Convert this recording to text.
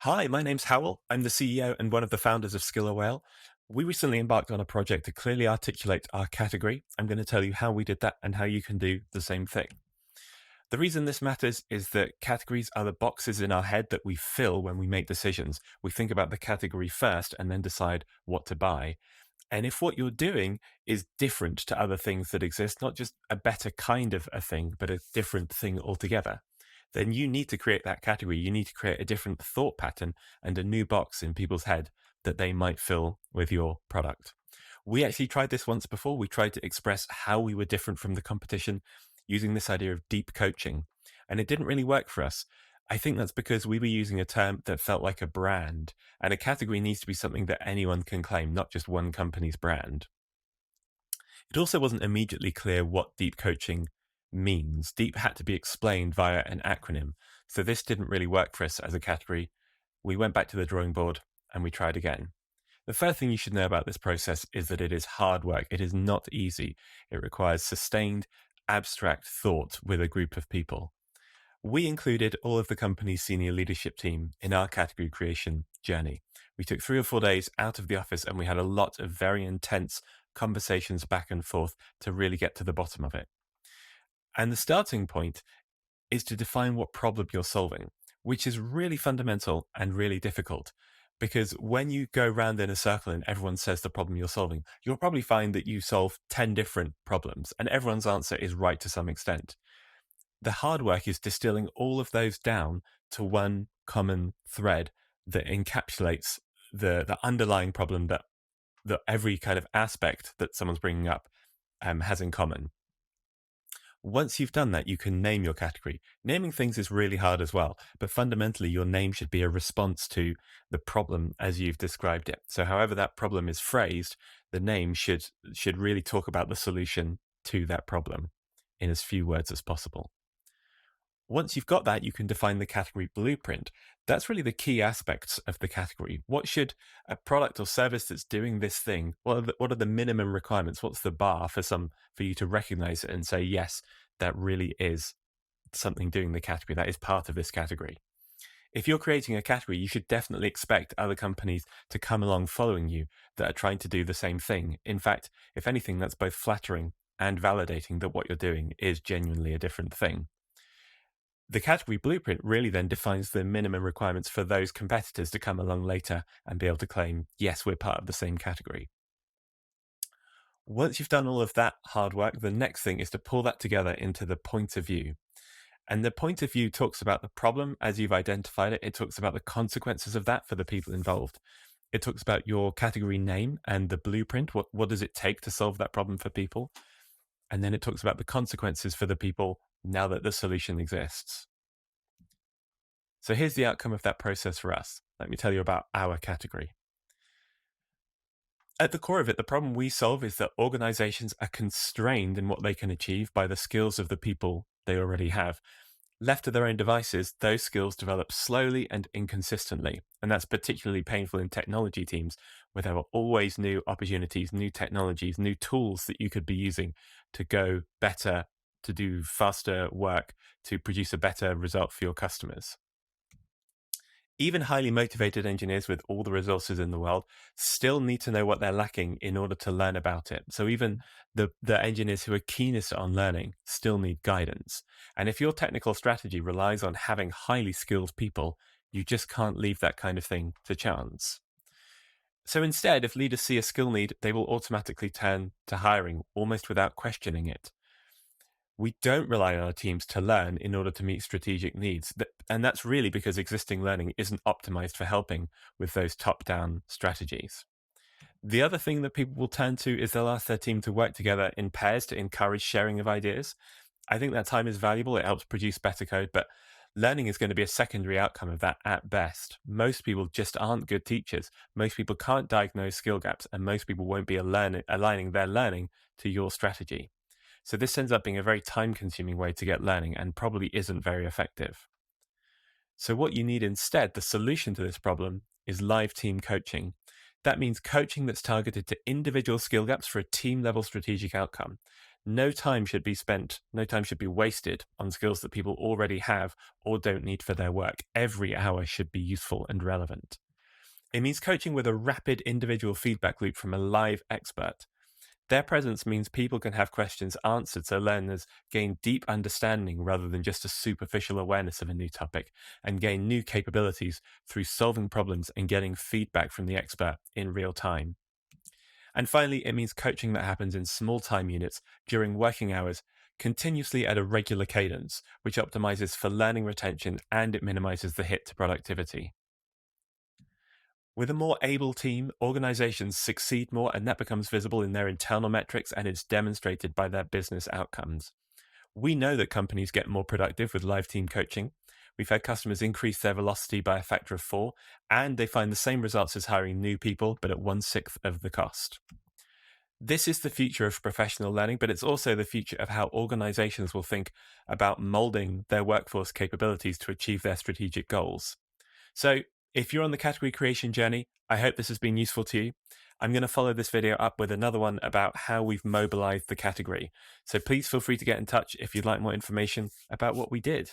Hi, my name's Hywel. I'm the CEO and one of the founders of Hywel. We recently embarked on a project to clearly articulate our category. I'm going to tell you how we did that and how you can do the same thing. The reason this matters is that categories are the boxes in our head that we fill when we make decisions. We think about the category first and then decide what to buy. And if what you're doing is different to other things that exist, not just a better kind of a thing, but a different thing altogether, then you need to create that category. You need to create a different thought pattern and a new box in people's head that they might fill with your product. We actually tried this once before. We tried to express how we were different from the competition using this idea of deep coaching, and it didn't really work for us. I think that's because we were using a term that felt like a brand, and a category needs to be something that anyone can claim, not just one company's brand. It also wasn't immediately clear what deep coaching means. Deep had to be explained via an acronym. So this didn't really work for us as a category. We went back to the drawing board and we tried again. The first thing you should know about this process is that it is hard work. It is not easy. It requires sustained, abstract thought with a group of people. We included all of the company's senior leadership team in our category creation journey. We took 3 or 4 days out of the office and we had a lot of very intense conversations back and forth to really get to the bottom of it. And the starting point is to define what problem you're solving, which is really fundamental and really difficult. Because when you go round in a circle and everyone says the problem you're solving, you'll probably find that you solve 10 different problems and everyone's answer is right to some extent. The hard work is distilling all of those down to one common thread that encapsulates the underlying problem that every kind of aspect that someone's bringing up has in common. Once you've done that, you can name your category. Naming things is really hard as well, but fundamentally, your name should be a response to the problem as you've described it. So, however that problem is phrased, the name should really talk about the solution to that problem in as few words as possible. Once you've got that, you can define the category blueprint. That's really the key aspects of the category. What should a product or service that's doing this thing, what are the minimum requirements? What's the bar for you to recognize it and say, yes, that really is something doing the category. That is part of this category. If you're creating a category, you should definitely expect other companies to come along following you that are trying to do the same thing. In fact, if anything, that's both flattering and validating that what you're doing is genuinely a different thing. The category blueprint really then defines the minimum requirements for those competitors to come along later and be able to claim, yes, we're part of the same category. Once you've done all of that hard work, the next thing is to pull that together into the point of view. And the point of view talks about the problem as you've identified it. It talks about the consequences of that for the people involved. It talks about your category name and the blueprint. What does it take to solve that problem for people? And then it talks about the consequences for the people now that the solution exists. So here's the outcome of that process for us. Let me tell you about our category. At the core of it, the problem we solve is that organizations are constrained in what they can achieve by the skills of the people they already have. Left to their own devices, those skills develop slowly and inconsistently. And that's particularly painful in technology teams, where there are always new opportunities, new technologies, new tools that you could be using to go better, to do faster work, to produce a better result for your customers. Even highly motivated engineers with all the resources in the world still need to know what they're lacking in order to learn about it. So even the engineers who are keenest on learning still need guidance. And if your technical strategy relies on having highly skilled people, you just can't leave that kind of thing to chance. So instead, if leaders see a skill need, they will automatically turn to hiring almost without questioning it. We don't rely on our teams to learn in order to meet strategic needs. And that's really because existing learning isn't optimized for helping with those top-down strategies. The other thing that people will turn to is they'll ask their team to work together in pairs to encourage sharing of ideas. I think that time is valuable. It helps produce better code, but learning is going to be a secondary outcome of that at best. Most people just aren't good teachers. Most people can't diagnose skill gaps, and most people won't be aligning their learning to your strategy. So this ends up being a very time-consuming way to get learning and probably isn't very effective. So what you need instead, the solution to this problem, is live team coaching. That means coaching that's targeted to individual skill gaps for a team level strategic outcome. No time should be wasted on skills that people already have or don't need for their work. Every hour should be useful and relevant. It means coaching with a rapid individual feedback loop from a live expert. Their presence means people can have questions answered so learners gain deep understanding rather than just a superficial awareness of a new topic, and gain new capabilities through solving problems and getting feedback from the expert in real time. And finally, it means coaching that happens in small time units during working hours, continuously at a regular cadence, which optimizes for learning retention and it minimizes the hit to productivity. With a more able team, organizations succeed more, and that becomes visible in their internal metrics and it's demonstrated by their business outcomes. We know that companies get more productive with live team coaching. We've had customers increase their velocity by a factor of 4, and they find the same results as hiring new people, but at 1/6 of the cost. This is the future of professional learning, but it's also the future of how organizations will think about molding their workforce capabilities to achieve their strategic goals. So, if you're on the category creation journey, I hope this has been useful to you. I'm going to follow this video up with another one about how we've mobilized the category. So please feel free to get in touch if you'd like more information about what we did.